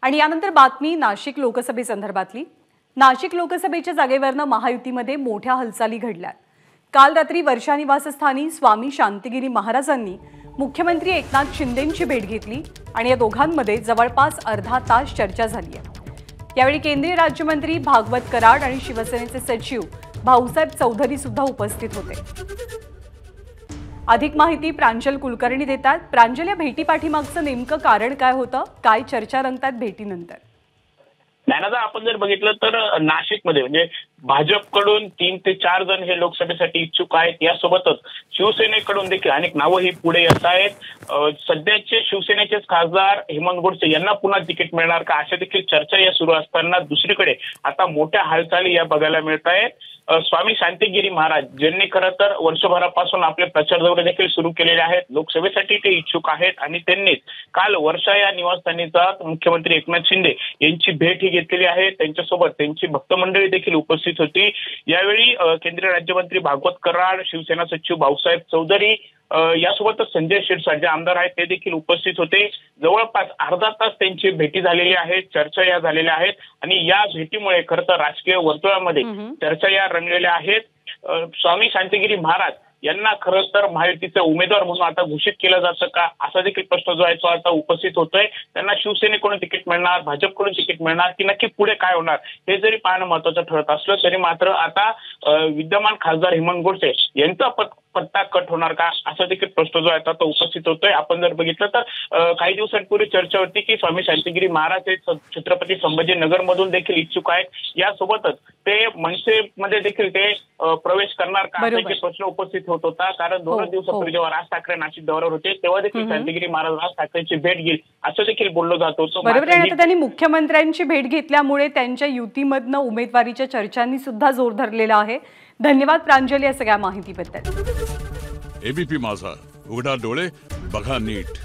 आणि यानंतर बातमी नाशिक लोकसभेसंदर्भातली। नाशिक लोकसभेच्या जागेवरनं महायुतीमध्ये मोठ्या हालचाली घडल्या। काल रात्री वर्षा निवासस्थानी स्वामी शांतिगिरी महाराजांनी मुख्यमंत्री एकनाथ शिंदेंची भेट घेतली आणि या दोघांमध्ये जवळपास अर्धा तास चर्चा झाली आहे। यावेळी केंद्रीय राज्यमंत्री भागवत कराड आणि शिवसेनेचे सचिव भाऊसाहेब चौधरी सुद्धा उपस्थित होते। अधिक माहिती प्रांजल कुलकर्णी देतात। प्रांजल, या भेटीपाठीमागचं नेमकं कारण काय होतं, काय चर्चा रंगतात भेटीनंतर? ज्ञानादा, आपण जर बघितलं तर नाशिकमध्ये म्हणजे भाजपकडून 3 ते 4 जण हे लोकसभेसाठी इच्छुक आहेत। यासोबतच शिवसेनेकडून देखील अनेक नावं ही पुढे येत आहेत। सध्याचे शिवसेनेचे खासदार हेमंत गोडसे यांना पुन्हा तिकीट मिळणार का, अशा देखील चर्चा या सुरू असताना दुसरीकडे आता मोठ्या हालचाली या बघायला मिळत आहेत। स्वामी शांतिगिरी महाराज ज्यांनी खरं तर वर्षभरापासून आपले प्रचार दौरे देखील सुरू केलेले आहेत। लोकसभेसाठी ते इच्छुक आहेत आणि त्यांनीच काल वर्षा या निवासस्थानी जात मुख्यमंत्री एकनाथ शिंदे यांची भेट ही घेतलेली आहे। त्यांच्यासोबत त्यांची भक्त मंडळी देखील उपस्थित होती। यावेळी केंद्रीय राज्यमंत्री भागवत कराड, शिवसेना सचिव भाऊसाहेब चौधरी यासोबतच संजय शिरसाट जे आमदार आहेत ते देखील उपस्थित होते। जवळपास अर्धा तास त्यांची भेटी झालेली आहे, चर्चा या झालेल्या आहेत आणि या भेटीमुळे खरं तर राजकीय वर्तुळामध्ये चर्चा या रंगलेल्या आहेत। स्वामी शांतिगिरी महाराज यांना खरं तर महायुतीचे उमेदवार म्हणून आता घोषित केलं जातं का, असा देखील प्रश्न जो आहे तो आता उपस्थित होतोय। त्यांना शिवसेनेकडून तिकीट मिळणार, भाजपकडून तिकीट मिळणार की नक्की पुढे काय होणार हे जरी पाहणं महत्त्वाचं ठरत असलं तरी मात्र आता विद्यमान खासदार हेमंत गोडसे यांचा पत्ता कट होणार का, असा देखील प्रश्न जो आहे तो उपस्थित होतोय। आपण जर बघितलं तर काही दिवसांपूर्वी चर्चा होती की स्वामी शांतिगिरी महाराज हे छत्रपती संभाजीनगर मधून देखील इच्छुक आहेत। यासोबतच ते मनसेमध्ये देखील ते प्रवेश करणार का, असा प्रश्न उपस्थित होत होता। कारण 2 दिवसापूर्वी जेव्हा राज ठाकरे नाशिक दौऱ्यावर होते तेव्हा देखील शांतिगिरी महाराज राज ठाकरेंची भेट घेईल असं देखील बोललं जात होतं। बरोबर आहे। आता त्यांनी मुख्यमंत्र्यांची भेट घेतल्यामुळे त्यांच्या युतीमधनं उमेदवारीच्या चर्चांनी सुद्धा जोर धरलेला आहे। धन्यवाद प्रांजल या सगळ्या माहितीबद्दल। एबीपी माझा, उघडा डोळे बघा नीट।